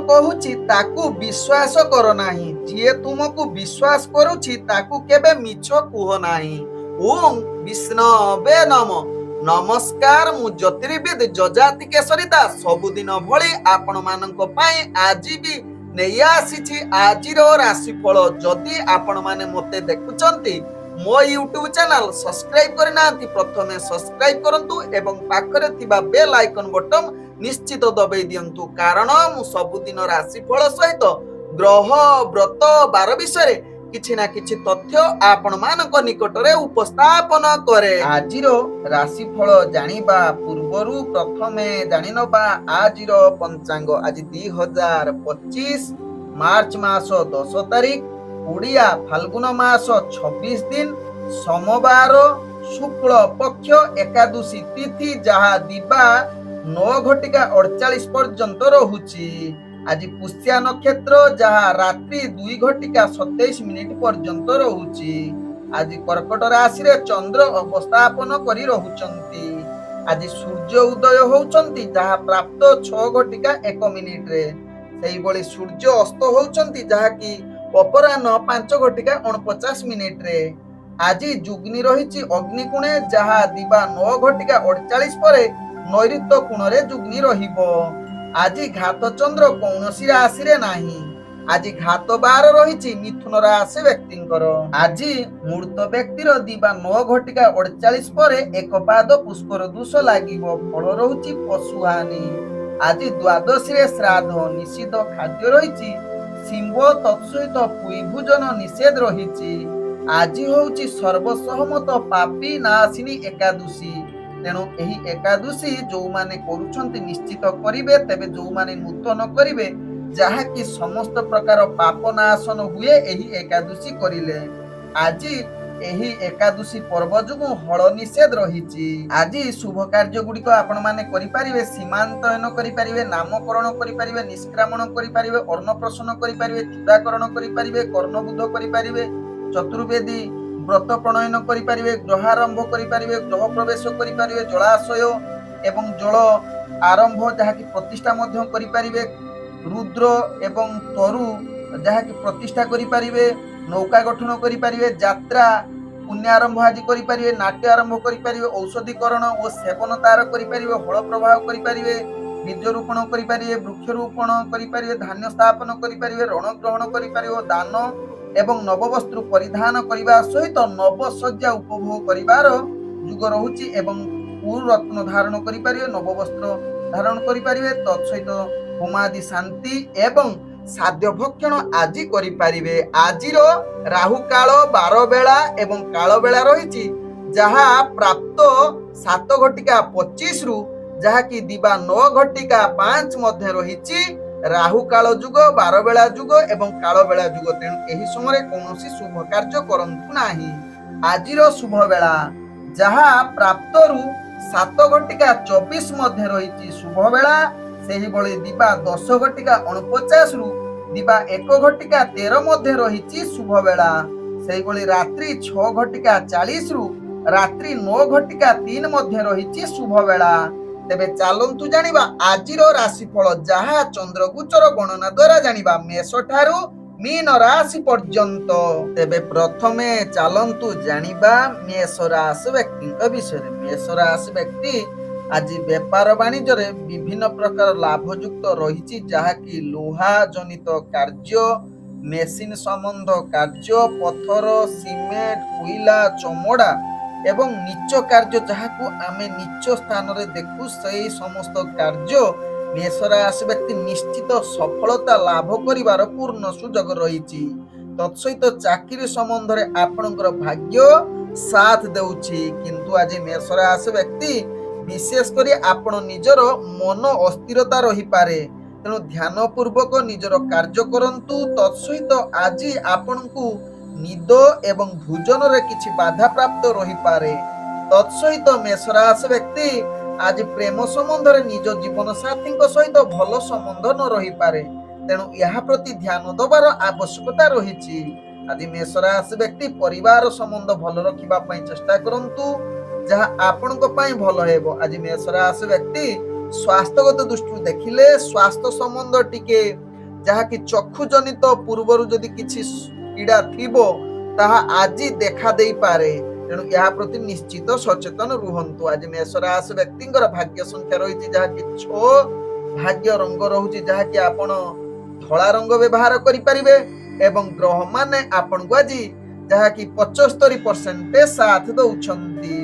କହୁଛି ତାକୁ ବିଶ୍ୱାସ କର ନାହିଁ। ଯିଏ ତୁମକୁ ବିଶ୍ୱାସ କରୁଛି ତାକୁ କେବେ ମିଛ କୁହ ନାହିଁ। ଓଁ ବିଷ୍ଣବେ ନମ। ନମସ୍କାର, ମୁଁ ଜ୍ୟୋତିର୍ବିଦ ଯଜାତି କେଶରୀ ଦାସ ସବୁଦିନ ଭଳି ଆପଣମାନଙ୍କ ପାଇଁ ଆଜି ବି ନେଇ ଆସିଛି ଆଜିର ରାଶିଫଳ। ଯଦି ଆପଣମାନେ ମୋତେ ଦେଖୁଛନ୍ତି ମୋ ୟୁଟ୍ୟୁବ ଚ୍ୟାନେଲ ସବସ୍କ୍ରାଇବ କରିନାହାନ୍ତି, ପ୍ରଥମେ ସବସ୍କ୍ରାଇବ କରନ୍ତୁ ଏବଂ ପାଖରେ ଥିବା ବେଲ୍ ଆଇକନ୍ ବଟନ ନିଶ୍ଚିତ ଦବେଇ ଦିଅନ୍ତୁ, କାରଣ ମୁଁ ସବୁଦିନ ରାଶିଫଳ ସହିତ ଗ୍ରହ ବ୍ରତ ବାର ବିଷୟରେ କିଛି ନା କିଛି ତଥ୍ୟ ଆପଣମାନଙ୍କ ନିକଟରେ ଉପସ୍ଥାପନ କରେ। ଆଜିର ରାଶିଫଳ ଜାଣିବା ପୂର୍ବରୁ ପ୍ରଥମେ ଜାଣିନେବା ଆଜିର ପଞ୍ଚାଙ୍ଗ। ଆଜି 2025 ମାର୍ଚ୍ଚ ମାସ 10 ତାରିଖ, ଓଡ଼ିଆ ଫାଲ୍ଗୁନ ମାସ 26 ଦିନ, ସୋମବାର, ଶୁକ୍ଳ ପକ୍ଷ ଏକାଦଶୀ ତିଥି, ଯାହା ଦିବା 9:48 ପର୍ଯ୍ୟନ୍ତ ରହୁଛି। ଆଜି ପୁଷ୍ୟା ନକ୍ଷତ୍ର, ଯାହା ରାତ୍ରି 2:27 ପର୍ଯ୍ୟନ୍ତ ରହୁଛି। ଆଜି କର୍କଟ ରାଶିରେ ଚନ୍ଦ୍ର ଅବସ୍ଥାପନ କରି ରହୁଛନ୍ତି। ଆଜି ସୂର୍ଯ୍ୟ ଉଦୟ ହେଉଛନ୍ତି, ଯାହା ପ୍ରାପ୍ତ 6:01 ସେହିଭଳି ସୂର୍ଯ୍ୟ ଅସ୍ତ ହେଉଛନ୍ତି, ଯାହାକି ଅପରାହ୍ନ 5:49। ଆଜି ଯୁଗ୍ନି ରହିଛି ଅଗ୍ନିକୋଣେ, ଯାହା ଦିବା 9:48 ପରେ ନୈଋତ୍ୟ କୋଣରେ ଯୁଗ୍ନି ରହିବ। ଆଜି ଘାତ ଚନ୍ଦ୍ର କୌଣସି ରାଶିରେ ନାହିଁ। ଆଜି ଘାତ ବାର ରହିଛି ମିଥୁନ ରାଶି ବ୍ୟକ୍ତିଙ୍କର। ଆଜି ମୃତ ବ୍ୟକ୍ତିର ଦିବା 9:48 ପରେ ଏକ ପାଦ ପୁଷ୍କର ଦୋଷ ଲାଗିବ। ଫଳ ରହୁଛି ପଶୁହାନି। ଆଜି ଦ୍ୱାଦଶୀରେ ଶ୍ରାଦ୍ଧ ନିଷିଦ୍ଧ ଖାଦ୍ୟ ରହିଛି ଶିମ୍ବ, ତତ୍ସହିତ ପୁଇ ଭୋଜନ ନିଷେଧ ରହିଛି। ଆଜି ହେଉଛି ସର୍ବସହମତ ପାପୀ ନାଶିନୀ ଏକାଦଶୀ। ତେଣୁ ଏହି ଏକାଦଶୀ ଯୋଉମାନେ କରୁଛନ୍ତି ନିଶ୍ଚିତ କରିବେ। ତେବେ ଯୋଉମାନେ ନୂତନ କରିବେ, ଯାହାକି ସମସ୍ତ ପ୍ରକାର ପାପ ନାଶନ ହୁଏ ଏହି ଏକାଦଶୀ କରିଲେ। ଆଜି ଏହି ଏକାଦଶୀ ପର୍ବ ଯୋଗୁଁ ହଳ ନିଷେଧ ରହିଛି। ଆଜି ଶୁଭ କାର୍ଯ୍ୟ ଗୁଡ଼ିକ ଆପଣମାନେ କରିପାରିବେ। ସୀମାନ୍ତୟନ କରିପାରିବେ, ନାମକରଣ କରିପାରିବେ, ନିଷ୍କ୍ରାମଣ କରିପାରିବେ, ଅନ୍ନପ୍ରସନ୍ନ କରିପାରିବେ, ଚୂଡ଼ାକରଣ କରିପାରିବେ, କର୍ଣ୍ଣବୁଦ୍ଧ କରିପାରିବେ, ଚତୁର୍ବେଦୀ ବ୍ରତ ପ୍ରଣୟନ କରିପାରିବେ, ଗ୍ରହାରମ୍ଭ କରିପାରିବେ, ଗ୍ରହ ପ୍ରବେଶ କରିପାରିବେ, ଜଳାଶୟ ଏବଂ ଜଳ ଆରମ୍ଭ ଯାହାକି ପ୍ରତିଷ୍ଠା ମଧ୍ୟ କରିପାରିବେ, ରୁଦ୍ର ଏବଂ ତରୁ ଯାହାକି ପ୍ରତିଷ୍ଠା କରିପାରିବେ, ନୌକା ଗଠନ କରିପାରିବେ, ଯାତ୍ରା ପୁଣ୍ୟ ଆରମ୍ଭ ଆଜି କରିପାରିବେ, ନାଟ୍ୟ ଆରମ୍ଭ କରିପାରିବେ, ଔଷଧୀକରଣ ଓ ସେବନ ତାର କରିପାରିବେ, ହଳ ପ୍ରବାହ କରିପାରିବେ, ବୀଜରୋପଣ କରିପାରିବେ, ବୃକ୍ଷରୋପଣ କରିପାରିବେ, ଧାନ୍ୟ ସ୍ଥାପନ କରିପାରିବେ, ରଣ ଗ୍ରହଣ କରିପାରିବେ, ଦାନ ଏବଂ ନବବସ୍ତ୍ର ପରିଧାନ କରିବା ସହିତ ନବଶଯ୍ୟା ଉପଭୋଗ କରିବାର ଯୁଗ ରହୁଛି ଏବଂ ରତ୍ନ ଧାରଣ କରିପାରିବେ, ନବବସ୍ତ୍ର ଧାରଣ କରିପାରିବେ, ତତ୍ସହିତ ହୋମାଦି ଶାନ୍ତି ଏବଂ ଖାଦ୍ୟ ଭକ୍ଷଣ ଆଜି କରିପାରିବେ। ଆଜିର ରାହୁ କାଳ 12 ବେଳା ଏବଂ କାଳ ବେଳା ରହିଛି, ଯାହା ପ୍ରାପ୍ତ 7:25 ଯାହାକି ଦିବା 9:05 ମଧ୍ୟ ରହିଛି। ରାହୁ କାଳ ଯୁଗ, 12 ବେଳା ଯୁଗ ଏବଂ କାଳ ବେଳା ଯୁଗ। ତେଣୁ ଏହି ସମୟରେ କୌଣସି ଶୁଭ କାର୍ଯ୍ୟ କରନ୍ତୁ ନାହିଁ। ଆଜିର ଶୁଭ ବେଳା, ଯାହା ପ୍ରାପ୍ତରୁ 7:24 ମଧ୍ୟ ରହିଛି ଶୁଭ ବେଳା। ସେହିଭଳି ଦିବା 10:49 ଦିବା 1:13 ମଧ୍ୟ ରହିଛି ଶୁଭ ବେଳା। ସେହିଭଳି ରାତ୍ରି 6:40 ରାତ୍ରି 9:03 ମଧ୍ୟ ରହିଛି ଶୁଭ ବେଳା। ତେବେ ଚାଲନ୍ତୁ ଜାଣିବା ଆଜିର ରାଶିଫଳ, ଯାହା ଚନ୍ଦ୍ରଗୋଚର ଗଣନା ଦ୍ୱାରା ଜାଣିବା ମେଷ ଠାରୁ ମୀନ ରାଶି ପର୍ଯ୍ୟନ୍ତ। ତେବେ ପ୍ରଥମେ ଚାଲନ୍ତୁ ଜାଣିବା ମେଷ ରାଶି ବ୍ୟକ୍ତିଙ୍କ ବିଷୟରେ। ମେଷ ରାଶି ବ୍ୟକ୍ତି ଆଜି ବେପାର ବାଣିଜ୍ୟରେ ବିଭିନ୍ନ ପ୍ରକାର ଲାଭଯୁକ୍ତ ରହିଛି, ଯାହାକି ଲୁହା ଜନିତ କାର୍ଯ୍ୟ, ମେସିନ ସମ୍ବନ୍ଧ କାର୍ଯ୍ୟ, ପଥର, ସିମେଣ୍ଟ, କୋଇଲା, ଚମଡ଼ା ଏବଂ ନିଚ କାର୍ଯ୍ୟ, ଯାହାକୁ ଆମେ ନିଚ ସ୍ଥାନରେ ଦେଖୁ, ସେହି ସମସ୍ତ କାର୍ଯ୍ୟ ମେଷ ରାଶି ବ୍ୟକ୍ତି ନିଶ୍ଚିତ ସଫଳତା ଲାଭ କରିବାର ପୂର୍ଣ୍ଣ ସୁଯୋଗ ରହିଛି। ତତ୍ସହିତ ଚାକିରି ସମ୍ବନ୍ଧରେ ଆପଣଙ୍କର ଭାଗ୍ୟ ସାଥ ଦେଉଛି। କିନ୍ତୁ ଆଜି ମେଷ ରାଶି ବ୍ୟକ୍ତି ବିଶେଷ କରି ଆପଣ ନିଜର ମନ ଅସ୍ଥିରତା ରହିପାରେ, ତେଣୁ ଧ୍ୟାନ ପୂର୍ବକ ନିଜର କାର୍ଯ୍ୟ କରନ୍ତୁ। ତତ୍ସହିତ ଆଜି ଆପଣଙ୍କୁ ନିଦ ଏବଂ ଭୋଜନରେ କିଛି ବାଧାପ୍ରାପ୍ତ ରହିପାରେ। ତତ୍ସହିତ ମେଷ ରାଶି ବ୍ୟକ୍ତି ଆଜି ପ୍ରେମ ସମ୍ବନ୍ଧରେ ନିଜ ଜୀବନ ସାଥୀଙ୍କ ସହିତ ଭଲ ସମ୍ବନ୍ଧ ନ ରହିପାରେ, ତେଣୁ ଏହା ପ୍ରତି ଧ୍ୟାନ ଦେବାର ଆବଶ୍ୟକତା ରହିଛି। ଆଜି ମେଷ ରାଶି ବ୍ୟକ୍ତି ପରିବାର ସମ୍ବନ୍ଧ ଭଲ ରଖିବା ପାଇଁ ଚେଷ୍ଟା କରନ୍ତୁ, ଯାହା ଆପଣଙ୍କ ପାଇଁ ଭଲ ହେବ। ଆଜି ମେଷ ରାଶି ବ୍ୟକ୍ତି ସ୍ୱାସ୍ଥ୍ୟଗତ ଦୃଷ୍ଟିରୁ ଦେଖିଲେ ସ୍ୱାସ୍ଥ୍ୟ ସମ୍ବନ୍ଧ ଟିକେ ଯାହାକି ଚକ୍ଷୁ ଜନିତ ପୂର୍ବରୁ ଯଦି କିଛି ପୀଡ଼ା ଥିବ ତାହା ଆଜି ଦେଖା ଦେଇପାରେ। ତେଣୁ ଏହା ପ୍ରତି ନିଶ୍ଚିତ ସଚେତନ ରୁହନ୍ତୁ। ଆଜି ମେଷ ରାଶି ବ୍ୟକ୍ତିଙ୍କର ଭାଗ୍ୟ ସଂଖ୍ୟା ରହିଛି ଯାହାକି 6, ଭାଗ୍ୟ ରଙ୍ଗ ରହୁଛି ଯାହାକି ଆପଣ ଧଳା ରଙ୍ଗ ବ୍ୟବହାର କରିପାରିବେ ଏବଂ ଗ୍ରହ ମାନେ ଆପଣଙ୍କୁ ଆଜି ଯାହାକି 75% ସାଥ ଦଉଛନ୍ତି।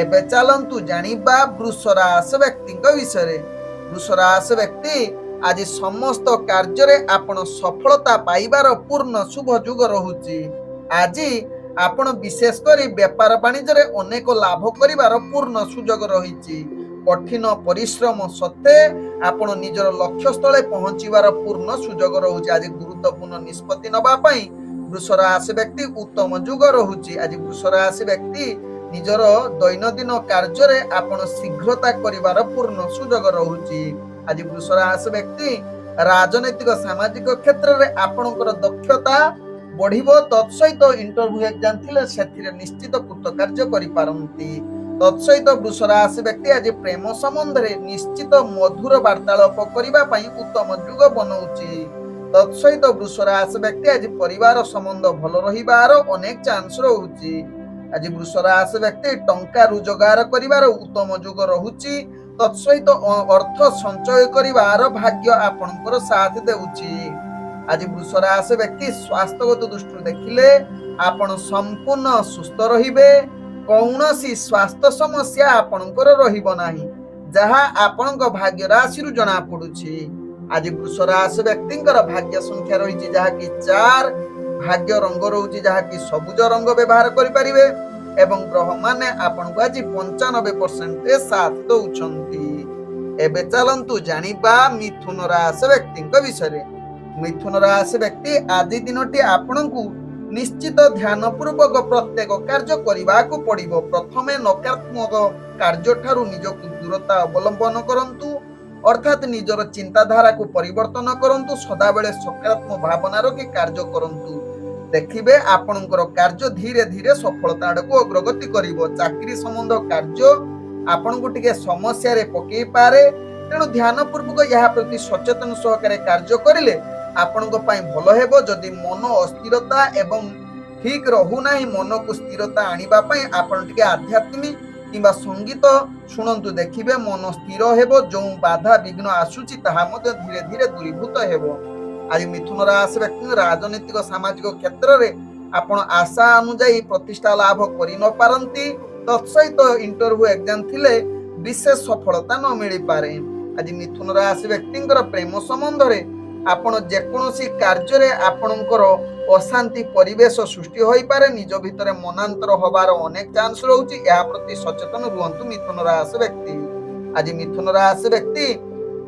ଏବେ ଚାଲନ୍ତୁ ଜାଣିବା ବୃଷ ରାଶି ବ୍ୟକ୍ତିଙ୍କ ବିଷୟରେ। ବୃଷ ରାଶି ବ୍ୟକ୍ତି ଆଜି ସମସ୍ତ କାର୍ଯ୍ୟରେ ଆପଣ ସଫଳତା ପାଇବାର ପୂର୍ଣ୍ଣ ଶୁଭ ଯୋଗ ରହୁଛି। ଆଜି ଆପଣ ବିଶେଷ କରି ବେପାର ବାଣିଜ୍ୟରେ ଅନେକ ଲାଭ କରିବାର ପୂର୍ଣ୍ଣ ସୁଯୋଗ ରହିଛି। କଠିନ ପରିଶ୍ରମ ସତ୍ତ୍ୱେ ଆପଣ ନିଜର ଲକ୍ଷ୍ୟ ସ୍ଥଳେ ପହଞ୍ଚିବାର ପୂର୍ଣ୍ଣ ସୁଯୋଗ ରହୁଛି। ଆଜି ଗୁରୁତ୍ୱପୂର୍ଣ୍ଣ ନିଷ୍ପତ୍ତି ନେବା ପାଇଁ ବୃଷ ରାଶି ବ୍ୟକ୍ତି ଉତ୍ତମ ଯୁଗ ରହୁଛି। ଆଜି ବୃଷ ରାଶି ବ୍ୟକ୍ତି ନିଜର ଦୈନନ୍ଦିନ କାର୍ଯ୍ୟରେ ଆପଣ ଶୀଘ୍ରତା କରିବାର ପୂର୍ଣ୍ଣ ସୁଯୋଗ ରହୁଛି। ଆଜି ବୃଷ ରାଶି ବ୍ୟକ୍ତି ରାଜନୈତିକ ସାମାଜିକ କ୍ଷେତ୍ରରେ ଆପଣଙ୍କର ଦକ୍ଷତା ବଢିବ। ତତ୍ସହିତ ଇଣ୍ଟରଭ୍ୟୁ ଏକ୍ଜାମ ଥିଲେ ସେଥିରେ ନିଶ୍ଚିତ କୃତକାର୍ଯ୍ୟ କରିପାରନ୍ତି। ତତ୍ସହିତ ବୃଷ ରାଶି ବ୍ୟକ୍ତି ଆଜି ପ୍ରେମ ସମ୍ବନ୍ଧରେ ନିଶ୍ଚିତ ମଧୁର ବାର୍ତ୍ତାଳାପ କରିବା ପାଇଁ ଉତ୍ତମ ଯୁଗ ବନଉଛି। ତତ୍ସହିତ ବୃଷ ରାଶି ବ୍ୟକ୍ତି ଆଜି ପରିବାର ସମ୍ବନ୍ଧ ଭଲ ରହିବାର ଅନେକ ଚାନ୍ସ ରହୁଛି। ଆଜି ବୃଷ ରାଶି ବ୍ୟକ୍ତି ଟଙ୍କା ରୋଜଗାର କରିବାର ଉତ୍ତମ ଯୁଗ ରହୁଛି। ତତ୍ସହିତ ଅର୍ଥ ସଞ୍ଚୟ କରିବାର ଭାଗ୍ୟ ଆପଣଙ୍କର ସାଥ ଦେଉଛି। ଆଜି ବୃଷ ରାଶି ବ୍ୟକ୍ତି ସ୍ୱାସ୍ଥ୍ୟଗତ ଦୃଷ୍ଟିରୁ ଦେଖିଲେ ଆପଣ ସମ୍ପୂର୍ଣ୍ଣ ସୁସ୍ଥ ରହିବେ। କୌଣସି ସ୍ୱାସ୍ଥ୍ୟ ସମସ୍ୟା ଆପଣଙ୍କର ରହିବ ନାହିଁ, ଯାହା ଆପଣଙ୍କ ଭାଗ୍ୟ ରାଶିରୁ ଜଣା ପଡୁଛି। ଆଜି ବୃଷ ରାଶି ବ୍ୟକ୍ତିଙ୍କର ଭାଗ୍ୟ ସଂଖ୍ୟା ରହିଛି ଯାହାକି 4, ଭାଗ୍ୟ ରଙ୍ଗ ରହୁଛି ଯାହାକି ସବୁଜ ରଙ୍ଗ ବ୍ୟବହାର କରିପାରିବେ ଏବଂ ଗ୍ରହ ମାନେ ଆପଣଙ୍କୁ ଆଜି 95% ସାଥ ଦଉଛନ୍ତି। ଏବେ ଚାଲନ୍ତୁ ଜାଣିବା ମିଥୁନ ରାଶି ବ୍ୟକ୍ତିଙ୍କ ବିଷୟରେ। ମିଥୁନ ରାଶି ବ୍ୟକ୍ତି ଆଜି ଦିନଟି ଆପଣଙ୍କୁ ନିଶ୍ଚିତ ଧ୍ୟାନ ପୂର୍ବକ ପ୍ରତ୍ୟେକ କାର୍ଯ୍ୟ କରିବାକୁ ପଡିବ। ପ୍ରଥମେ ନକାରାତ୍ମକ କାର୍ଯ୍ୟ ଠାରୁ ନିଜକୁ ଦୂରତା ଅବଲମ୍ବନ କରନ୍ତୁ, ଅର୍ଥାତ୍ ନିଜର ଚିନ୍ତାଧାରାକୁ ପରିବର୍ତ୍ତନ କରନ୍ତୁ। ସଦାବେଳେ ସକାରାତ୍ମକ ଭାବନା ରଖି କାର୍ଯ୍ୟ କରନ୍ତୁ। ଦେଖିବେ ଆପଣଙ୍କର କାର୍ଯ୍ୟ ଧୀରେ ଧୀରେ ସଫଳତା ଆଡକୁ ଅଗ୍ରଗତି କରିବ। ଚାକିରି ସମ୍ବନ୍ଧ କାର୍ଯ୍ୟ ଆପଣଙ୍କୁ ଟିକେ ସମସ୍ୟାରେ ପକେଇ ପାରେ, ତେଣୁ ଧ୍ୟାନ ପୂର୍ବକ ଏହା ପ୍ରତି ସଚେତନ ସହକାରେ କାର୍ଯ୍ୟ କରିଲେ ଆପଣଙ୍କ ପାଇଁ ଭଲ ହେବ। ଯଦି ମନ ଅସ୍ଥିରତା ଏବଂ ଠିକ ରହୁନାହିଁ, ମନକୁ ସ୍ଥିରତା ଆଣିବା ପାଇଁ ଆପଣ ଟିକେ ଆଧ୍ୟାତ୍ମିକ କିମ୍ବା ସଙ୍ଗୀତ ଶୁଣନ୍ତୁ। ଦେଖିବେ ମନ ସ୍ଥିର ହେବ, ଯେଉଁ ବାଧା ବିଘ୍ନ ଆସୁଛି ତାହା ମଧ୍ୟ ଧୀରେ ଧୀରେ ଦୂରୀଭୂତ ହେବ। ଆଜି ମିଥୁନ ରାଶି ବ୍ୟକ୍ତି ରାଜନୈତିକ ସାମାଜିକ କ୍ଷେତ୍ରରେ ଆପଣ ଆଶା ଅନୁଯାୟୀ ପ୍ରତିଷ୍ଠା ଲାଭ କରି ନ ପାରନ୍ତି। ତତ୍ସହିତ ଇଣ୍ଟରଭ୍ୟୁ ଏକ୍ଜାମ ଥିଲେ ବିଶେଷ ସଫଳତା ନ ମିଳିପାରେ। ଆଜି ମିଥୁନ ରାଶି ବ୍ୟକ୍ତିଙ୍କର ପ୍ରେମ ସମ୍ବନ୍ଧରେ ଆପଣ ଯେକୌଣସି କାର୍ଯ୍ୟରେ ଆପଣଙ୍କର ଅଶାନ୍ତି ପରିବେଶ ସୃଷ୍ଟି ହୋଇପାରେ, ନିଜ ଭିତରେ ମନାନ୍ତର ହବାର ଅନେକ ଚାନ୍ସ ରହୁଛି। ଏହା ପ୍ରତି ସଚେତନ ରୁହନ୍ତୁ ମିଥୁନ ରାଶି ବ୍ୟକ୍ତି। ଆଜି ମିଥୁନ ରାଶି ବ୍ୟକ୍ତି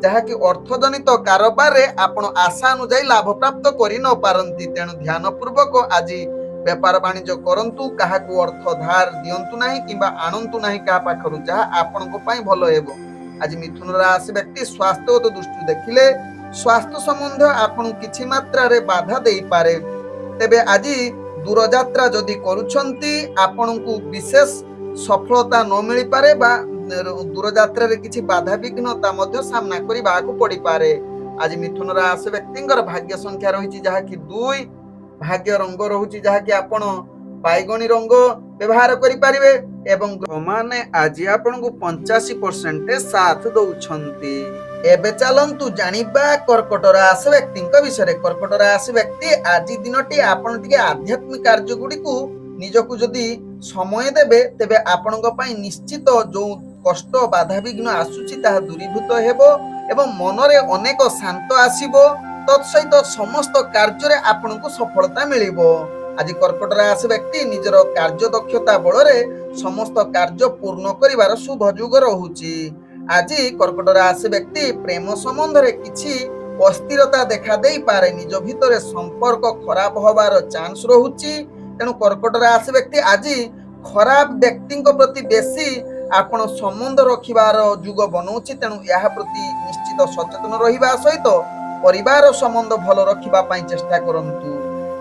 ଯାହାକି ଅର୍ଥଜନିତ କାରବାରରେ ଆପଣ ଆଶା ଅନୁଯାୟୀ ଲାଭ ପ୍ରାପ୍ତ କରି ନ ପାରନ୍ତି, ତେଣୁ ଧ୍ୟାନ ପୂର୍ବକ ଆଜି ବେପାର ବାଣିଜ୍ୟ କରନ୍ତୁ। କାହାକୁ ଅର୍ଥ ଧାର ଦିଅନ୍ତୁ ନାହିଁ କିମ୍ବା ଆଣନ୍ତୁ ନାହିଁ କାହା ପାଖରୁ, ଯାହା ଆପଣଙ୍କ ପାଇଁ ଭଲ ହେବ। ଆଜି ମିଥୁନ ରାଶି ବ୍ୟକ୍ତି ସ୍ୱାସ୍ଥ୍ୟଗତ ଦୃଷ୍ଟିରୁ ଦେଖିଲେ ସ୍ୱାସ୍ଥ୍ୟ ସମ୍ବନ୍ଧ ଆପଣଙ୍କୁ କିଛି ମାତ୍ରାରେ ବାଧା ଦେଇପାରେ। ତେବେ ଆଜି ଦୂରଯାତ୍ରା ଯଦି କରୁଛନ୍ତି ଆପଣଙ୍କୁ ବିଶେଷ ସଫଳତା ନ ମିଳିପାରେ ବା ଦୂରଯାତ୍ରାରେ କିଛି ବାଧାବିଘ୍ନତା ମଧ୍ୟ ସାମ୍ନା କରିବାକୁ ପଡିପାରେ। ଆଜି ମିଥୁନ ରାଶି ବ୍ୟକ୍ତିଙ୍କର ଭାଗ୍ୟ ସଂଖ୍ୟା ରହିଛି ଯାହାକି 2, ଭାଗ୍ୟ ରଙ୍ଗ ରହୁଛି ଯାହାକି ଆପଣ ବାଇଗଣୀ ରଙ୍ଗ ବ୍ୟବହାର କରିପାରିବେ ଏବଂ ମାନେ ଆଜି ଆପଣଙ୍କୁ 85% ସାଥ ଦଉଛନ୍ତି। ଏବେ ଚାଲନ୍ତୁ ଜାଣିବା କର୍କଟ ରାଶି ବ୍ୟକ୍ତିଙ୍କ ବିଷୟରେ। କର୍କଟ ରାଶି ବ୍ୟକ୍ତି ଆଜି ଦିନଟି ଆପଣ ଟିକେ ଆଧ୍ୟାତ୍ମିକ କାର୍ଯ୍ୟ ଗୁଡିକୁ ନିଜକୁ ଯଦି ସମୟ ଦେବେ ତେବେ ଆପଣଙ୍କ ପାଇଁ ନିଶ୍ଚିତ ଯୋଉ କଷ୍ଟ ବାଧାବିଘ୍ନ ଆସୁଛି ତାହା ଦୂରୀଭୂତ ହେବ ଏବଂ ମନରେ ଅନେକ ଶାନ୍ତ ଆସିବ। ତତ୍ସହିତ ସମସ୍ତ କାର୍ଯ୍ୟରେ ଆପଣଙ୍କୁ ସଫଳତା ମିଳିବ। ଆଜି କର୍କଟ ରାଶି ବ୍ୟକ୍ତି ନିଜର କାର୍ଯ୍ୟ ଦକ୍ଷତା ବଳରେ ସମସ୍ତ କାର୍ଯ୍ୟ ପୂର୍ଣ୍ଣ କରିବାର ଶୁଭ ଯୋଗ ରହୁଛି। ଆଜି କର୍କଟ ରାଶି ବ୍ୟକ୍ତି ପ୍ରେମ ସମ୍ବନ୍ଧରେ କିଛି ଅସ୍ଥିରତା ଦେଖା ଦେଇପାରେ, ନିଜ ଭିତରେ ସମ୍ପର୍କ ଖରାପ ହବାର ଚାନ୍ସ ରହୁଛି। ତେଣୁ କର୍କଟ ରାଶି ବ୍ୟକ୍ତି ଆଜି ଖରାପ ବ୍ୟକ୍ତିଙ୍କ ପ୍ରତି ବେଶୀ ଆପଣ ସମ୍ବନ୍ଧ ରଖିବାର ଯୁଗ ବନଉଛି, ତେଣୁ ଏହା ପ୍ରତି ନିଶ୍ଚିତ ସଚେତନ ରହିବା ସହିତ ପରିବାର ସମ୍ବନ୍ଧ ଭଲ ରଖିବା ପାଇଁ ଚେଷ୍ଟା କରନ୍ତୁ।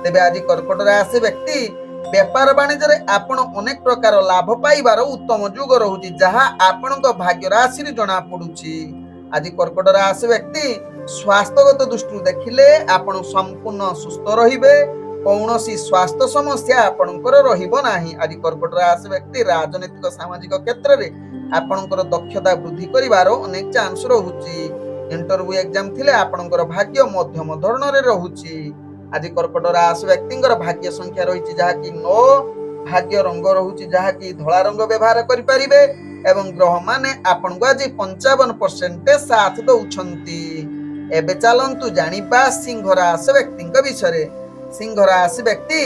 ତେବେ ଆଜି କର୍କଟ ରାଶି ବ୍ୟକ୍ତି ବେପାର ବାଣିଜ୍ୟରେ ଆପଣ ଅନେକ ପ୍ରକାର ଲାଭ ପାଇବାର ଉତ୍ତମ ଯୁଗ ରହୁଛି, ଯାହା ଆପଣଙ୍କ ଭାଗ୍ୟ ରାଶିରେ ଜଣା ପଡୁଛି। ଆଜି କର୍କଟ ରାଶି ବ୍ୟକ୍ତି ସ୍ୱାସ୍ଥ୍ୟଗତ ଦୃଷ୍ଟିରୁ ଦେଖିଲେ ଆପଣ ସମ୍ପୂର୍ଣ୍ଣ ସୁସ୍ଥ ରହିବେ। କୌଣସି ସ୍ୱାସ୍ଥ୍ୟ ସମସ୍ୟା ଆପଣଙ୍କର ରହିବ ନାହିଁ। ଆଜି କର୍କଟ ରାଶି ବ୍ୟକ୍ତି ରାଜନୈତିକ ସାମାଜିକ କ୍ଷେତ୍ରରେ ଆପଣଙ୍କର ଦକ୍ଷତା ବୃଦ୍ଧି କରିବାର ଅନେକ ଚାନ୍ସ ରହୁଛି। ଇଣ୍ଟରଭ୍ୟୁ ଏକ୍ଜାମ ଥିଲେ ଆପଣଙ୍କର ଭାଗ୍ୟ ମଧ୍ୟମ ଧରଣରେ ରହୁଛି। ଆଜି କର୍କଟ ରାଶି ବ୍ୟକ୍ତିଙ୍କର ଭାଗ୍ୟ ସଂଖ୍ୟା ରହିଛି ଯାହାକି 9। ଭାଗ୍ୟ ରଙ୍ଗ ରହୁଛି ଯାହାକି ଧଳା ରଙ୍ଗ ବ୍ୟବହାର କରିପାରିବେ ଏବଂ ଗ୍ରହମାନେ ଆପଣଙ୍କୁ ଆଜି 55% ସାଥ ଦଉଛନ୍ତି। ଏବେ ଚାଲନ୍ତୁ ଜାଣିବା ସିଂହ ରାଶି ବ୍ୟକ୍ତିଙ୍କ ବିଷୟରେ। ସିଂହ ରାଶି ବ୍ୟକ୍ତି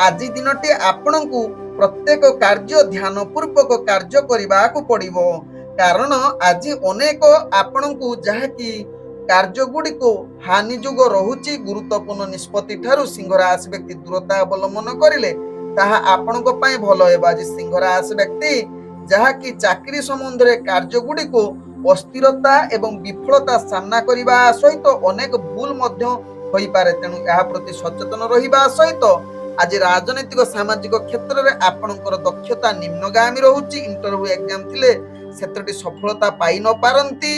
ଆଜି ଦିନଟି ଆପଣଙ୍କୁ ପ୍ରତ୍ୟେକ କାର୍ଯ୍ୟ ଧ୍ୟାନ ପୂର୍ବକ କାର୍ଯ୍ୟ କରିବାକୁ ପଡିବ। କାରଣ ଆଜି ଅନେକ ଆପଣଙ୍କୁ ଯାହାକି କାର୍ଯ୍ୟ ଗୁଡ଼ିକୁ ହାନି ଯୋଗ ରହୁଛି। ଗୁରୁତ୍ୱପୂର୍ଣ୍ଣ ନିଷ୍ପତ୍ତି ଠାରୁ ସିଂହ ରାଶି ବ୍ୟକ୍ତି ଦୂରତା ଅବଲମ୍ବନ କରିଲେ ତାହା ଆପଣଙ୍କ ପାଇଁ ଭଲ ହେବ। ଆଜି ସିଂହ ରାଶି ବ୍ୟକ୍ତି ଯାହାକି ଚାକିରି ସମ୍ବନ୍ଧରେ କାର୍ଯ୍ୟ ଗୁଡ଼ିକୁ ଅସ୍ଥିରତା ଏବଂ ବିଫଳତା ସାମ୍ନା କରିବା ସହିତ ଅନେକ ଭୁଲ ମଧ୍ୟ ହୋଇପାରେ। ତେଣୁ ଏହା ପ୍ରତି ସଚେତନ ରହିବା ସହିତ ଆଜି ରାଜନୈତିକ ସାମାଜିକ କ୍ଷେତ୍ରରେ ଆପଣଙ୍କର ଦକ୍ଷତା ନିମ୍ନଗାମୀ ରହୁଛି। ଇଣ୍ଟରଭ୍ୟୁ ଏକ୍ଜାମ ଥିଲେ ସେଥିରେ ସଫଳତା ପାଇ ନ ପାରନ୍ତି।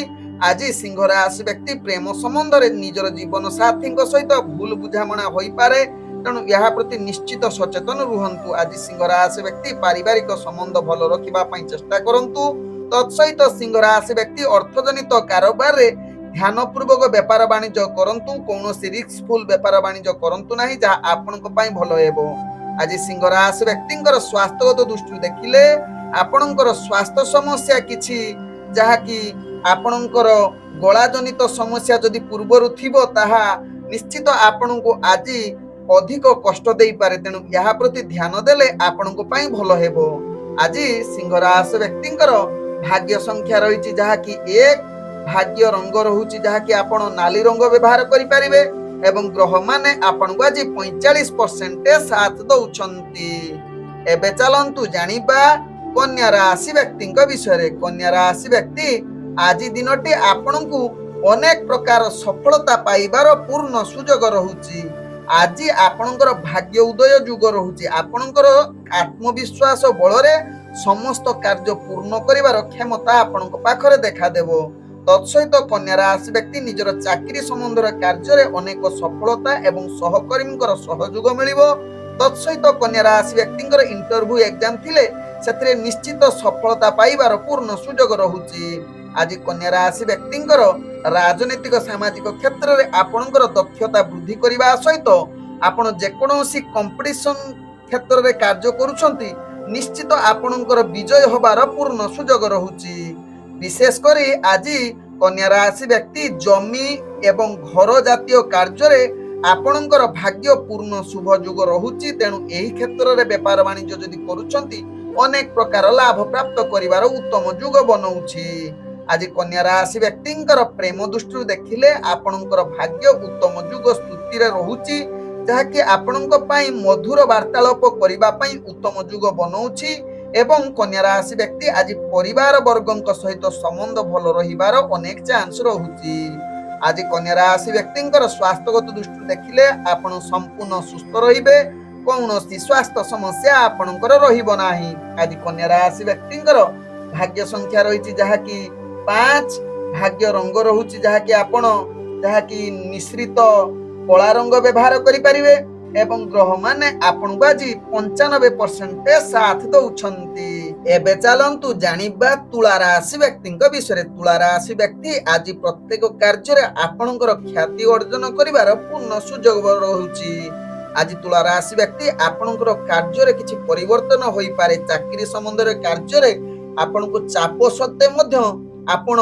ଆଜି ସିଂହ ରାଶି ବ୍ୟକ୍ତି ପ୍ରେମ ସମ୍ବନ୍ଧରେ ନିଜର ଜୀବନ ସାଥୀଙ୍କ ସହିତ ଭୁଲ ବୁଝାମଣା ହୋଇପାରେ। ତେଣୁ ଏହା ପ୍ରତି ନିଶ୍ଚିତ ସଚେତନ ରୁହନ୍ତୁ। ଆଜି ସିଂହ ରାଶି ବ୍ୟକ୍ତି ପାରିବାରିକ ସମ୍ବନ୍ଧ ଭଲ ରଖିବା ପାଇଁ ଚେଷ୍ଟା କରନ୍ତୁ। ତତ୍ସହିତ ସିଂହ ରାଶି ବ୍ୟକ୍ତି ଅର୍ଥଜନିତ କାରବାରରେ ଧ୍ୟାନ ପୂର୍ବକ ବେପାର ବାଣିଜ୍ୟ କରନ୍ତୁ। କୌଣସି ରିସ୍କଫୁଲ ବେପାର ବାଣିଜ୍ୟ କରନ୍ତୁ ନାହିଁ, ଯାହା ଆପଣଙ୍କ ପାଇଁ ଭଲ ହେବ। ଆଜି ସିଂହ ରାଶି ବ୍ୟକ୍ତିଙ୍କର ସ୍ୱାସ୍ଥ୍ୟଗତ ଦୃଷ୍ଟିରୁ ଦେଖିଲେ ଆପଣଙ୍କର ସ୍ୱାସ୍ଥ୍ୟ ସମସ୍ୟା କିଛି ଯାହାକି ଆପଣଙ୍କର ଗଳା ଜନିତ ସମସ୍ୟା ଯଦି ପୂର୍ବରୁ ଥିବ ତାହା ନିଶ୍ଚିତ ଆପଣଙ୍କୁ ଆଜି ଅଧିକ କଷ୍ଟ ଦେଇପାରେ। ତେଣୁ ଏହା ପ୍ରତି ଧ୍ୟାନ ଦେଲେ ଆପଣଙ୍କ ପାଇଁ ଭଲ ହେବ। ଆଜି ସିଂହ ରାଶି ବ୍ୟକ୍ତିଙ୍କର ଭାଗ୍ୟ ସଂଖ୍ୟା ରହିଛି ଯାହାକି 1। ଭାଗ୍ୟ ରଙ୍ଗ ରହୁଛି ଯାହାକି ଆପଣ ନାଲି ରଙ୍ଗ ବ୍ୟବହାର କରିପାରିବେ ଏବଂ ଗ୍ରହମାନେ ଆପଣଙ୍କୁ ଆଜି 45% ସାଥ ଦଉଛନ୍ତି। ଏବେ ଚାଲନ୍ତୁ ଜାଣିବା କନ୍ୟା ରାଶି ବ୍ୟକ୍ତିଙ୍କ ବିଷୟରେ। କନ୍ୟା ରାଶି ବ୍ୟକ୍ତି ଆଜି ଦିନଟି ଆପଣଙ୍କୁ ଅନେକ ପ୍ରକାର ସଫଳତା ପାଇବାର ପୂର୍ଣ୍ଣ ସୁଯୋଗ ରହୁଛି। ଆଜି ଆପଣଙ୍କର ଭାଗ୍ୟ ଉଦୟ ଯୁଗ ରହୁଛି। ଆପଣଙ୍କର ଆତ୍ମବିଶ୍ୱାସ ବଳରେ ସମସ୍ତ କାର୍ଯ୍ୟ ପୂର୍ଣ୍ଣ କରିବାର କ୍ଷମତା ଆପଣଙ୍କ ପାଖରେ ଦେଖାଦେବ। ତତ୍ସହିତ କନ୍ୟା ରାଶି ବ୍ୟକ୍ତି ନିଜର ଚାକିରି ସମ୍ବନ୍ଧର କାର୍ଯ୍ୟରେ ଅନେକ ସଫଳତା ଏବଂ ସହକର୍ମୀଙ୍କର ସହଯୋଗ ମିଳିବ। ତତ୍ସହିତ କନ୍ୟା ରାଶି ବ୍ୟକ୍ତିଙ୍କର ଇଣ୍ଟରଭ୍ୟୁ ଏକ୍ଜାମ ଥିଲେ ସେଥିରେ ନିଶ୍ଚିତ ସଫଳତା ପାଇବାର ପୂର୍ଣ୍ଣ ସୁଯୋଗ ରହୁଛି। ଆଜି କନ୍ୟା ରାଶି ବ୍ୟକ୍ତିଙ୍କର ରାଜନୈତିକ ସାମାଜିକ କ୍ଷେତ୍ରରେ ଆପଣଙ୍କର ଦକ୍ଷତା ବୃଦ୍ଧି କରିବା ସହିତ ଆପଣ ଯେକୌଣସି କମ୍ପିଟିସନ କ୍ଷେତ୍ରରେ କାର୍ଯ୍ୟ କରୁଛନ୍ତି ନିଶ୍ଚିତ ଆପଣଙ୍କର ବିଜୟ ହେବାର ପୂର୍ଣ୍ଣ ସୁଯୋଗ ରହୁଛି। ବିଶେଷ କରି ଆଜି କନ୍ୟା ରାଶି ବ୍ୟକ୍ତି ଜମି ଏବଂ ଘର ଜାତୀୟ କାର୍ଯ୍ୟରେ ଆପଣଙ୍କର ଭାଗ୍ୟ ପୂର୍ଣ୍ଣ ଶୁଭ ଯୋଗ ରହୁଛି। ତେଣୁ ଏହି କ୍ଷେତ୍ରରେ ବେପାର ବାଣିଜ୍ୟ ଯଦି କରୁଛନ୍ତି ଅନେକ ପ୍ରକାର ଲାଭ ପ୍ରାପ୍ତ କରିବାର ଉତ୍ତମ ଯୁଗ ବନଉଛି। ଆଜି କନ୍ୟା ରାଶି ବ୍ୟକ୍ତିଙ୍କର ପ୍ରେମ ଦୃଷ୍ଟିରୁ ଦେଖିଲେ ଆପଣଙ୍କର ଭାଗ୍ୟ ଉତ୍ତମ ଯୁଗ ସ୍ଥିତିରେ ରହୁଛି, ଯାହାକି ଆପଣଙ୍କ ପାଇଁ ମଧୁର ବାର୍ତ୍ତାଳାପ କରିବା ପାଇଁ ଉତ୍ତମ ଯୁଗ ବନଉଛି ଏବଂ କନ୍ୟା ରାଶି ବ୍ୟକ୍ତି ଆଜି ପରିବାର ବର୍ଗଙ୍କ ସହିତ ସମ୍ବନ୍ଧ ଭଲ ରହିବାର ଅନେକ ଚାନ୍ସ ରହୁଛି। ଆଜି କନ୍ୟା ରାଶି ବ୍ୟକ୍ତିଙ୍କର ସ୍ୱାସ୍ଥ୍ୟଗତ ଦୃଷ୍ଟିରୁ ଦେଖିଲେ ଆପଣ ସମ୍ପୂର୍ଣ୍ଣ ସୁସ୍ଥ ରହିବେ। କୌଣସି ସ୍ୱାସ୍ଥ୍ୟ ସମସ୍ୟା ଆପଣଙ୍କର ରହିବ ନାହିଁ। ଆଜି କନ୍ୟା ରାଶି ବ୍ୟକ୍ତିଙ୍କର ଭାଗ୍ୟ ସଂଖ୍ୟା ରହିଛି ଯାହାକି 5। ଭାଗ୍ୟ ରଙ୍ଗ ରହୁଛି ଯାହାକି ମିଶ୍ରିତ କଳା ରଙ୍ଗ ବ୍ୟବହାର କରିପାରିବେ ଏବଂ ଗ୍ରହମାନେ ଆପଣଙ୍କୁ ଆଜି 95% ସାଥ ଦଉଛନ୍ତି। ଏବେ ଚାଲନ୍ତୁ ଜାଣିବା ତୁଳା ରାଶି ବ୍ୟକ୍ତିଙ୍କ ବିଷୟରେ। ତୁଳା ରାଶି ବ୍ୟକ୍ତି ଆଜି ପ୍ରତ୍ୟେକ କାର୍ଯ୍ୟରେ ଆପଣଙ୍କର ଖ୍ୟାତି ଅର୍ଜନ କରିବାର ପୂର୍ଣ୍ଣ ସୁଯୋଗ ରହୁଛି। ଆଜି ତୁଳା ରାଶି ବ୍ୟକ୍ତି ଆପଣଙ୍କର କାର୍ଯ୍ୟରେ କିଛି ପରିବର୍ତ୍ତନ ହୋଇପାରେ। ଚାକିରି ସମ୍ବନ୍ଧରେ କାର୍ଯ୍ୟରେ ଆପଣଙ୍କୁ ଚାପ ସତ୍ତ୍ୱେ ମଧ୍ୟ ଆପଣ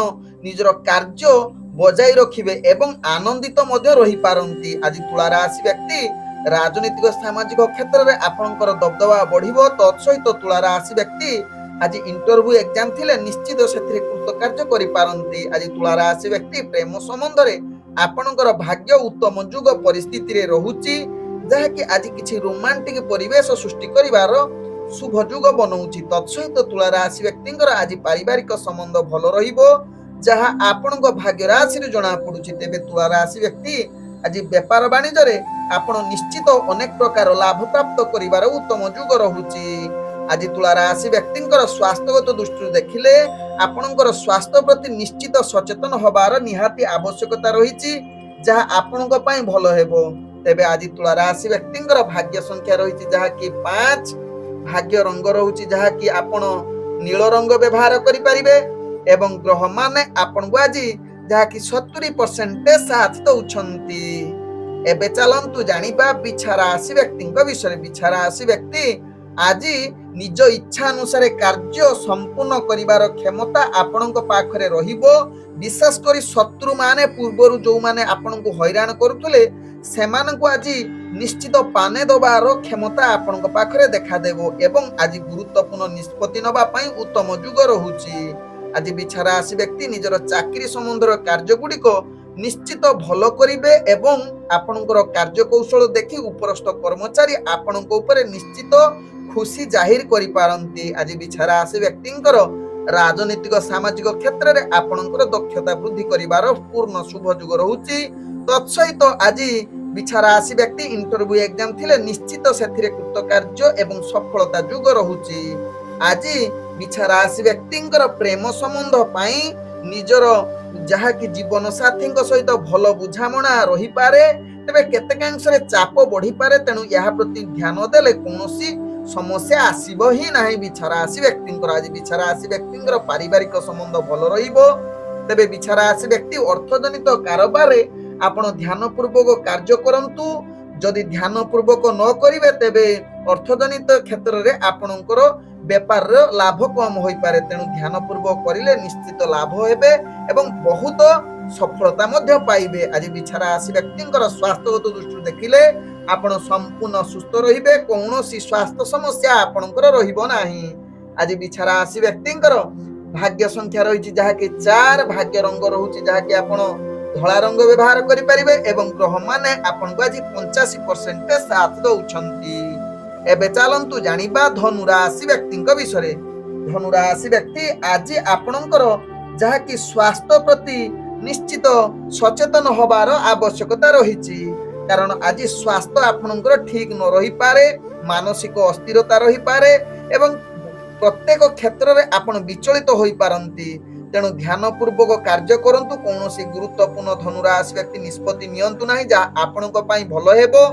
ନିଜର କାର୍ଯ୍ୟ ବଜାଇ ରଖିବେ ଏବଂ ଆନନ୍ଦିତ ମଧ୍ୟ ରହିପାରନ୍ତି। ଆଜି ତୁଳା ରାଶି ବ୍ୟକ୍ତି ରାଜନୈତିକ ସାମାଜିକ କ୍ଷେତ୍ରରେ ଆପଣଙ୍କର ଦବଦବା ବଢିବ। ତତ୍ସହିତ ତୁଳା ରାଶି ବ୍ୟକ୍ତି ଆଜି ଇଣ୍ଟରଭ୍ୟୁ ଏକ୍ଜାମ ଥିଲେ ନିଶ୍ଚିତ ସେଥିରେ କୃତକାର୍ଯ୍ୟ କରିପାରନ୍ତି। ଆଜି ତୁଳା ରାଶି ବ୍ୟକ୍ତି ପ୍ରେମ ସମ୍ବନ୍ଧରେ ଆପଣଙ୍କର ଭାଗ୍ୟ ଉତ୍ତମ ଯୁଗ ପରିସ୍ଥିତିରେ ରହୁଛି, ଯାହାକି ଆଜି କିଛି ରୋମାଣ୍ଟିକ ପରିବେଶ ସୃଷ୍ଟି କରିବାର ଶୁଭ ଯୁଗ ବନଉଛି। ତତ୍ସହିତ ତୁଳା ରାଶି ବ୍ୟକ୍ତିଙ୍କର ଆଜି ପାରିବାରିକ ସମ୍ବନ୍ଧ ଭଲ ରହିବ, ଯାହା ଆପଣଙ୍କ ଭାଗ୍ୟ ରାଶିରୁ ଜଣା ପଡୁଛି। ତେବେ ତୁଳା ରାଶି ବ୍ୟକ୍ତି ଆଜି ବେପାର ବାଣିଜ୍ୟରେ ଆପଣ ନିଶ୍ଚିତ ଅନେକ ପ୍ରକାର ଲାଭ ପ୍ରାପ୍ତ କରିବାର ଉତ୍ତମ ଯୁଗ ରହୁଛି। आज तुला राशि व्यक्तिंकर स्वास्थ्यगत दृष्टि देखिले आपणकर स्वास्थ्य प्रति निश्चित सचेतन हबार निहाती आवश्यकता रही जहाँ आपणक पई भलो हेबो। तेबे आज तुला राशि व्यक्तिंकर भाग्य संख्या रही जहाँ कि 5, भाग्य रंग रहुची जहाँ कि आपण नील रंग व्यवहार करि परिबे एवं ग्रह माने आपन को आज जहाँ कि 70% साथ दउछंती। एबे चलंतु जानिबा बिछा राशि व्यक्तिंक विषय। बिछा राशि व्यक्ति आज निज इच्छा अनुसार कार्य संपूर्ण करिवार क्षमता आपणक पाखरे रहिबो। विशेष करी शत्रु माने पूर्वरु जो माने आपणको हैरान करुथले सेमानकु आज निश्चित पाने दबार क्षमता आपणक पाखरे देखा देबो एवं आज गुरुत्वपूर्ण निष्पत्ति नबा पई उत्तम जुग रहुची। आज बिछा राशि व्यक्ति निजर चाकरी संबंधर कार्य गुड़िक निश्चित भलो करिवे एवं आपणकर कार्य कौशल देखि उपरस्थ कर्मचारी आपणक ऊपर निश्चित खुशी जाहिर करि पारंती। आज बिछा राशि व्यक्तिंकर राजनीतिक सामाजिक क्षेत्र में आपणकर दक्षता वृद्धि करिवार पूर्ण शुभ जुग रहुची। तत्सहित आज बिछा राशि व्यक्ति इंटरव्यू एग्जाम थिले निश्चित सेथिरे कृतकार्य एवं सफलता जुग रहुची। आज बिछा राशि व्यक्तिंकर प्रेम संबंध पाई निजर जहा कि जीवन साथी सहित भल बुझामणा रही पारे तेबे केतेकांशरे चाप बढ़ी पारे। तेणु यह प्रति ध्यान देले कोनोसी समस्या आसीबो ही नाही। बिछा राशि व्यक्तिंकर आज बिछा राशि व्यक्तिंकर पारिवारिक संबंध भल रहिबो। तेबे बिछा राशि व्यक्ति अर्थजनित कारोबार आपण ध्यान पूर्वक कार्य करंतु। जदि ध्यान पूर्वक न करिवे तेबे अर्थजनित क्षेत्र रे आपणकर व्यापार लाभ कम होई पारे। तेणु ध्यान पूर्वक करिले निश्चित लाभ हेबे एवं बहुत सफलता मध्य पाइबे। आज बिछा राशि व्यक्तिंकर स्वास्थ्यगत दृष्टि देखिले आपण संपूर्ण सुस्थ रहिबे। कोनोसी स्वास्थ्य समस्या आपणकर रहिबो नाही। आज बिछा राशि व्यक्तिंकर भाग्य संख्या रही जहाँ कि 4, भाग्य रंग रहुची जहाँ कि आपण धला रंग व्यवहार करि परिबे एवं ग्रह माने आपण को आज 85% साथ दउछंती। एबे चलंतु जानिबा धनु राशि व्यक्तिंक विषय। धनु राशि व्यक्ति आज आपणकर जहाँ कि स्वास्थ्य प्रति निश्चित सचेतन हबार आवश्यकता रही कारण आज स्वास्थ्य आपणकर ठीक न रही पारे, मानसिक अस्थिरता रही पारे एवं प्रत्येक क्षेत्र में आपण विचलित होई पारंती। तेणु ध्यान पूर्वक कार्य करंतु। कौनसी गुरुत्वपूर्ण धनुराशि व्यक्ति निष्पत्ति नियंतु नाही जहाँ आपणक पई भलो हेबो।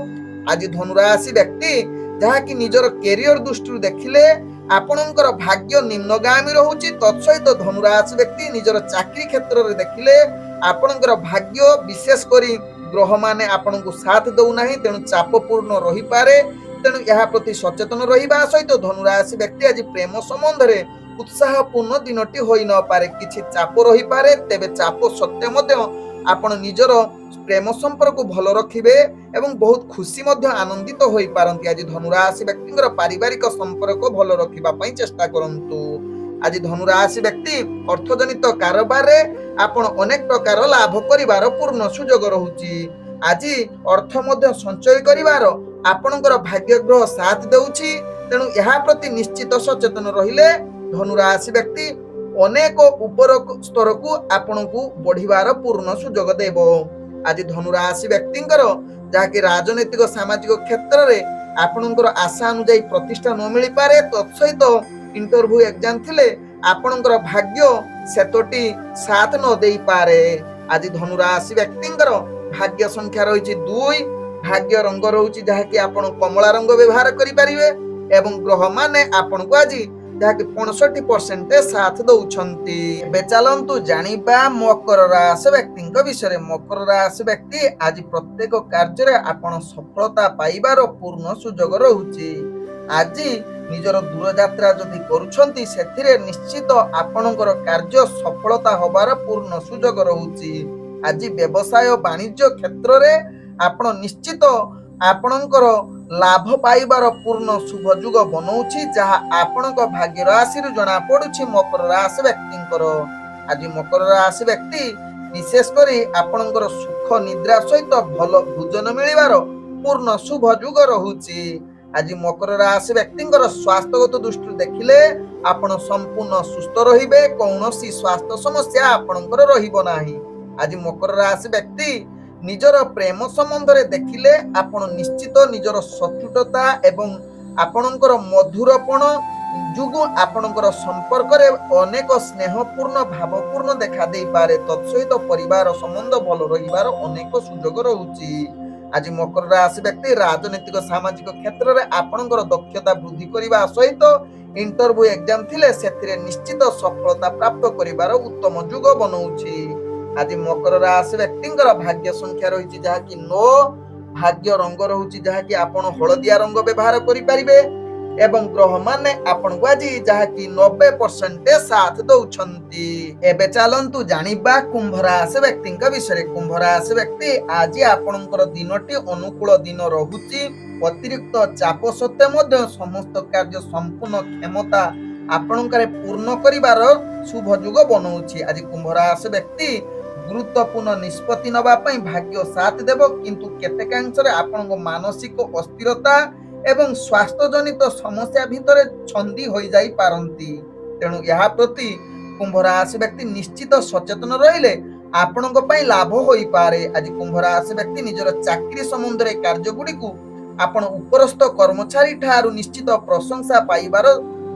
आज धनुराशि व्यक्ति जहाँ कि निजर कैरियर दृष्टि देखिले आपणकर भाग्य निम्नगामी रहुची। तत्सहित धनुराशि व्यक्ति निजर चाकरी क्षेत्र में देखिले आपणकर भाग्य विशेष करी ग्रह माने आपणको साथ दउ नाही। तेणु चापपूर्ण रही पारे। तेणु यह प्रति सचेतन रहिबा सहित धनुराशि व्यक्ति आज प्रेम संबंध रे उत्साहपूर्ण दिनटी होई न पारे। किछि चाप रही पारे तेबे चाप सत्य मध्य आपण निजर प्रेम संपर्क भल रखिबे एवं बहुत खुशी मध्य आनंदित होई पारंती। आज धनुराशि व्यक्तिंकर पारिवारिक संपर्क भल रखिबा पई चेष्टा करंतु। आज धनुराशि व्यक्ति अर्थजनित कारोबार रे आपण अनेक प्रकार लाभ करिवार पूर्ण सुयोग रहुची। आज अर्थ मध्य संचय करिवार आपणकर भाग्य ग्रह साथ देउची। तेणु यह प्रति निश्चित सचेतन रहिले धनुराशि व्यक्ति अनेक उपर स्तर को आपणको बढ़िवार पूर्ण सुयोग देबो। आज धनुराशि व्यक्तिंकर जहाँ कि राजनीतिक सामाजिक क्षेत्र रे आपणकर आशा अनुसार प्रतिष्ठा न मिली पारे। तत्सहित इंटरव्यू एग्जाम थिले आपणकर भाग्य सेतोटी साथ न देई पारे। आज धनुराशि व्यक्तिंकर भाग्य संख्या रही 2, भाग्य रंग रहुची जहाँ कि आपण कमला रंग व्यवहार करि परिबे एवं ग्रह माने आपण को आज जहाँ कि 65% साथ दउछंती। एबे चलंतु जानिबा मकर राशि व्यक्तिंक विषय। मकर राशि व्यक्ति आज प्रत्येक कार्य रे आपण सफलता पाइबार पूर्ण सुयोग रहुची। आज निजर दूर यात्रा जदि करूछंती सेथिरे निश्चित आपणकर कार्य सफलता होबार पूर्ण सुयोग रहुची। आज व्यवसाय वाणिज्य क्षेत्र रे आपण निश्चित आपणकर लाभ पाइबार पूर्ण शुभ जुग बनौछि जहाँ आपणक भाग्य राशि जना पड़ुछि मकर राशि व्यक्तिंकर। आज मकर राशि व्यक्ति विशेष करी आपणकर सुख निद्रा सहित भल भोजन मिलिबार पूर्ण शुभ जुग रहुछि। आज मकर राशि व्यक्तिंकर स्वास्थ्यगत दृष्टि देखिले आपण संपूर्ण सुस्थ रहिबे। कौनसी स्वास्थ्य समस्या आपणकर रहिबो नाही। आज मकर राशि व्यक्ति निजर प्रेम संबंध रे देखिले आपण निश्चित निजर सचुटता एवं आपणकर मधुरपण ଯୋଗୁଁ ଆପଣଙ୍କର ସମ୍ପର୍କରେ ଅନେକ ସ୍ନେହପୂର୍ଣ୍ଣ ଭାବପୂର୍ଣ୍ଣ ଦେଖା ଦେଇପାରେ। ତତ୍ସହିତ ପରିବାର ସମ୍ବନ୍ଧ ଭଲ ରହିବାର ଅନେକ ସୁଯୋଗ ରହୁଛି। ଆଜି ମକର ରାଶି ବ୍ୟକ୍ତି ରାଜନୈତିକ ସାମାଜିକ କ୍ଷେତ୍ରରେ ଆପଣଙ୍କର ଦକ୍ଷତା ବୃଦ୍ଧି କରିବା ସହିତ ଇଣ୍ଟରଭ୍ୟୁ ଏକ୍ଜାମ ଥିଲେ ସେଥିରେ ନିଶ୍ଚିତ ସଫଳତା ପ୍ରାପ୍ତ କରିବାର ଉତ୍ତମ ଯୋଗ ବନଉଛି। ଆଜି ମକର ରାଶି ବ୍ୟକ୍ତିଙ୍କର ଭାଗ୍ୟ ସଂଖ୍ୟା ରହିଛି ଯାହାକି 9, ଭାଗ୍ୟ ରଙ୍ଗ ରହୁଛି ଯାହାକି ଆପଣ ହଳଦିଆ ରଙ୍ଗ ବ୍ୟବହାର କରିପାରିବେ ଏବଂ ଗ୍ରହ ମାନେ ଆପଣଙ୍କୁ ଆଜି ଯାହାକି 90% ସାଥ ଦଉଛନ୍ତି। ଏବେ ଚାଲନ୍ତୁ ଜାଣିବା କୁମ୍ଭ ରାଶି ବ୍ୟକ୍ତିଙ୍କ ବିଷୟରେ। କୁମ୍ଭ ରାଶି ବ୍ୟକ୍ତି ଆଜି ଆପଣଙ୍କର ଦିନଟି ଅନୁକୂଳ ଦିନ ରହୁଛି। ଅତିରିକ୍ତ ଚାପ ସତ୍ତ୍ୱେ ମଧ୍ୟ ସମସ୍ତ କାର୍ଯ୍ୟ ସମ୍ପୂର୍ଣ୍ଣ କ୍ଷମତା ଆପଣଙ୍କର ପୂର୍ଣ୍ଣ କରିବାର ଶୁଭ ଯୋଗ ବନଉଛି। ଆଜି କୁମ୍ଭ ରାଶି ବ୍ୟକ୍ତି ଗୁରୁତ୍ୱପୂର୍ଣ୍ଣ ନିଷ୍ପତ୍ତି ନେବା ପାଇଁ ଭାଗ୍ୟ ସାଥ ଦେବ, କିନ୍ତୁ କେତେକାଂଶରେ ଆପଣଙ୍କ ମାନସିକ ଅସ୍ଥିରତା ଏବଂ ସ୍ୱାସ୍ଥ୍ୟଜନିତ ସମସ୍ୟା ଭିତରେ ଛନ୍ଦି ହୋଇଯାଇପାରନ୍ତି। ତେଣୁ ଏହା ପ୍ରତି କୁମ୍ଭ ରାଶି ବ୍ୟକ୍ତି ନିଶ୍ଚିତ ସଚେତନ ରହିଲେ ଆପଣଙ୍କ ପାଇଁ ଲାଭ ହୋଇପାରେ। ଆଜି କୁମ୍ଭ ରାଶି ବ୍ୟକ୍ତି ନିଜର ଚାକିରି ସମ୍ବନ୍ଧରେ କାର୍ଯ୍ୟଗୁଡ଼ିକୁ ଆପଣ ଉପରସ୍ଥ କର୍ମଚାରୀ ଠାରୁ ନିଶ୍ଚିତ ପ୍ରଶଂସା ପାଇବାର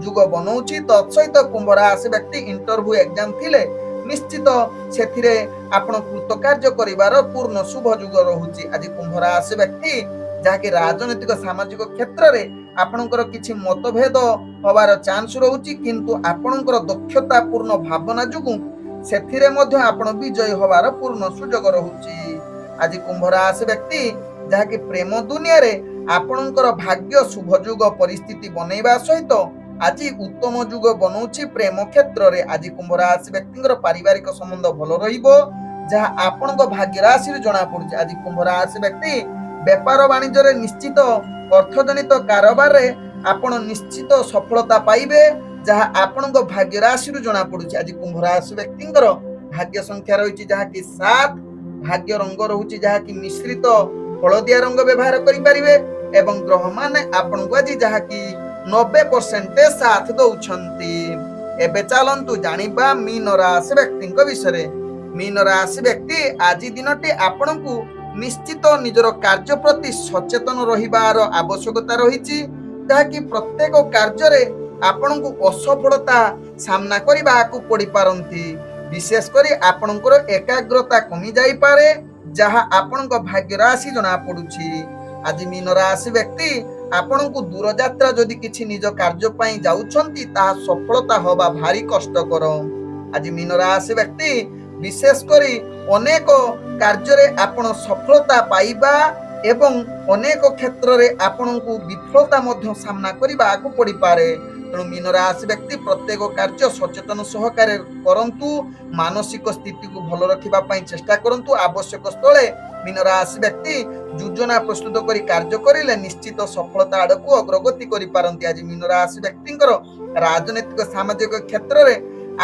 ଯୋଗ ବନଉଛି। ତତ୍ସହିତ କୁମ୍ଭ ରାଶି ବ୍ୟକ୍ତି ଇଣ୍ଟରଭ୍ୟୁ ଏକ୍ଜାମ ଥିଲେ ନିଶ୍ଚିତ ସେଥିରେ ଆପଣ କୃତକାର୍ଯ୍ୟ କରିବାର ପୂର୍ଣ୍ଣ ଶୁଭ ଯୋଗ ରହୁଛି। ଆଜି କୁମ୍ଭ ରାଶି ବ୍ୟକ୍ତି ଯାହାକି ରାଜନୈତିକ ସାମାଜିକ କ୍ଷେତ୍ରରେ ଆପଣଙ୍କର କିଛି ମତଭେଦ ହବାର ଚାନ୍ସ ରହୁଛି, କିନ୍ତୁ ଆପଣଙ୍କର ଦକ୍ଷତା ପୂର୍ଣ୍ଣ ଭାବନା ଯୋଗୁଁ ସେଥିରେ ମଧ୍ୟ ଆପଣ ବିଜୟୀ ହବାର ପୂର୍ଣ୍ଣ ସୁଯୋଗ ରହୁଛି। ଆଜି କୁମ୍ଭ ରାଶି ବ୍ୟକ୍ତି ଯାହାକି ପ୍ରେମ ଦୁନିଆରେ ଆପଣଙ୍କର ଭାଗ୍ୟ ଶୁଭ ଯୋଗ ପରିସ୍ଥିତି ବନେଇବା ସହିତ ଆଜି ଉତ୍ତମ ଯୁଗ ବନଉଛି ପ୍ରେମ କ୍ଷେତ୍ରରେ। ଆଜି କୁମ୍ଭ ରାଶି ବ୍ୟକ୍ତିଙ୍କର ପାରିବାରିକ ସମ୍ବନ୍ଧ ଭଲ ରହିବ, ଯାହା ଆପଣଙ୍କ ଭାଗ୍ୟ ରାଶିରୁ ଜଣା ପଡୁଛି। ଆଜି କୁମ୍ଭ ରାଶି ବ୍ୟକ୍ତି ବେପାର ବାଣିଜ୍ୟରେ ନିଶ୍ଚିତ ଅର୍ଥଜନିତ କାରବାରରେ ଆପଣ ନିଶ୍ଚିତ ସଫଳତା ପାଇବେ, ଯାହା ଆପଣଙ୍କ ଭାଗ୍ୟ ରାଶିରୁ ଜଣା ପଡୁଛି। ଆଜି କୁମ୍ଭ ରାଶି ବ୍ୟକ୍ତିଙ୍କର ଭାଗ୍ୟ ସଂଖ୍ୟା ରହିଛି ଯାହାକି 7, ଭାଗ୍ୟ ରଙ୍ଗ ରହୁଛି ଯାହାକି ମିଶ୍ରିତ ହଳଦିଆ ରଙ୍ଗ ବ୍ୟବହାର କରିପାରିବେ ଏବଂ ଗ୍ରହ ମାନେ ଆପଣଙ୍କୁ ଆଜି ଯାହାକି 90% ସାଥ ଦଉଛନ୍ତି। ଏବେ ଚାଲନ୍ତୁ ଜାଣିବା ମୀନ ରାଶି ବ୍ୟକ୍ତିଙ୍କ ବିଷୟରେ। ମୀନ ରାଶି ବ୍ୟକ୍ତି ଆଜି ଦିନଟି ଆପଣଙ୍କୁ ନିଶ୍ଚିତ ନିଜର କାର୍ଯ୍ୟ ପ୍ରତି ସଚେତନ ରହିବାର ଆବଶ୍ୟକତା ରହିଛି, ଯାହାକି ପ୍ରତ୍ୟେକ କାର୍ଯ୍ୟରେ ଆପଣଙ୍କୁ ଅସଫଳତା ସାମ୍ନା କରିବାକୁ ପଡିପାରନ୍ତି। ବିଶେଷ କରି ଆପଣଙ୍କର ଏକାଗ୍ରତା କମି ଯାଇପାରେ, ଯାହା ଆପଣଙ୍କ ଭାଗ୍ୟ ରାଶି ଜଣା ପଡୁଛି। ଆଜି ମୀନ ରାଶି ବ୍ୟକ୍ତି ଆପଣଙ୍କୁ ଦୂରଯାତ୍ରା ଯଦି କିଛି ନିଜ କାର୍ଯ୍ୟ ପାଇଁ ଯାଉଛନ୍ତି ତାହା ସଫଳତା ହବା ଭାରି କଷ୍ଟକର। ଆଜି ମୀନ ରାଶି ବ୍ୟକ୍ତି ବିଶେଷ କରି ଅନେକ କାର୍ଯ୍ୟରେ ଆପଣ ସଫଳତା ପାଇବା ଏବଂ ଅନେକ କ୍ଷେତ୍ରରେ ଆପଣଙ୍କୁ ବିଫଳତା ମଧ୍ୟ ସାମ୍ନା କରିବାକୁ ପଡିପାରେ। ତେଣୁ ମୀନ ରାଶି ବ୍ୟକ୍ତି ପ୍ରତ୍ୟେକ କାର୍ଯ୍ୟ ସଚେତନ ସହକାରେ କରନ୍ତୁ, ମାନସିକ ସ୍ଥିତିକୁ ଭଲ ରଖିବା ପାଇଁ ଚେଷ୍ଟା କରନ୍ତୁ। ଆବଶ୍ୟକ ସ୍ଥଳେ ମୀନ ରାଶି ବ୍ୟକ୍ତି ଯୋଜନା ପ୍ରସ୍ତୁତ କରି କାର୍ଯ୍ୟ କରିଲେ ନିଶ୍ଚିତ ସଫଳତା ଆଡକୁ ଅଗ୍ରଗତି କରିପାରନ୍ତି। ଆଜି ମୀନ ରାଶି ବ୍ୟକ୍ତିଙ୍କର ରାଜନୈତିକ ସାମାଜିକ କ୍ଷେତ୍ରରେ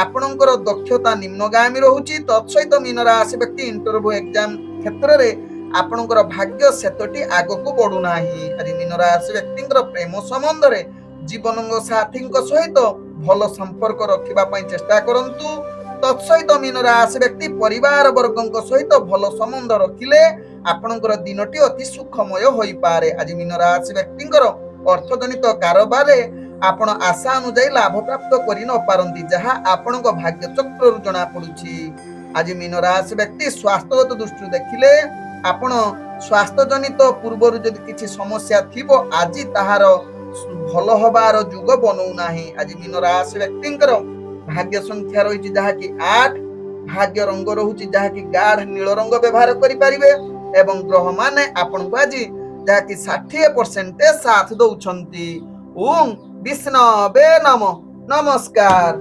ଆପଣଙ୍କର ଦକ୍ଷତା ନିମ୍ନଗାମୀ ରହୁଛି। ତତ୍ସହିତ ମୀନ ରାଶି ବ୍ୟକ୍ତି ଇଣ୍ଟରଭ୍ୟୁ ଏକ୍ଜାମ କ୍ଷେତ୍ରରେ ଆପଣଙ୍କର ଭାଗ୍ୟ ସେତଟି ଆଗକୁ ବଢୁନାହିଁ। ଆଜି ମୀନ ରାଶି ବ୍ୟକ୍ତିଙ୍କର ପ୍ରେମ ସମ୍ବନ୍ଧରେ ଜୀବନ ସାଥୀଙ୍କ ସହିତ ଭଲ ସମ୍ପର୍କ ରଖିବା ପାଇଁ ଚେଷ୍ଟା କରନ୍ତୁ। ତତ୍ସହିତ ମୀନ ରାଶି ବ୍ୟକ୍ତି ପରିବାର ବର୍ଗଙ୍କ ସହିତ ଭଲ ସମ୍ବନ୍ଧ ରଖିଲେ ଆପଣଙ୍କର ଦିନଟି ଅତି ସୁଖମୟ ହୋଇପାରେ। ଆଜି ମୀନ ରାଶି ବ୍ୟକ୍ତିଙ୍କର ଅର୍ଥଜନିତ କାରବାରରେ ଆପଣ ଆଶା ଅନୁଯାୟୀ ଲାଭ ପ୍ରାପ୍ତ କରି ନ ପାରନ୍ତି, ଯାହା ଆପଣଙ୍କ ଭାଗ୍ୟ ଚକ୍ରରୁ ଜଣା ପଡୁଛି। ଆଜି ମୀନ ରାଶି ବ୍ୟକ୍ତି ସ୍ୱାସ୍ଥ୍ୟଗତ ଦୃଷ୍ଟିରୁ ଦେଖିଲେ ଆପଣ ସ୍ୱାସ୍ଥ୍ୟଜନିତ ପୂର୍ବରୁ ଯଦି କିଛି ସମସ୍ୟା ଥିବ ଆଜି ତାହାର ଭଲ ହବାର ଯୁଗ ବନଉନାହିଁ। ଆଜି ମୀନ ରାଶି ବ୍ୟକ୍ତିଙ୍କର ଭାଗ୍ୟ ସଂଖ୍ୟା ରହିଛି ଯାହାକି 8, ଭାଗ୍ୟ ରଙ୍ଗ ରହୁଛି ଯାହାକି ଗାଢ ନୀଳ ରଙ୍ଗ ବ୍ୟବହାର କରିପାରିବେ ଏବଂ ଗ୍ରହ ମାନେ ଆପଣଙ୍କୁ ଆଜି ଯାହାକି 60% ସାଥ ଦଉଛନ୍ତି। ଓଁ ବିଷ୍ଣବେ ନମଃ। ନମସ୍କାର।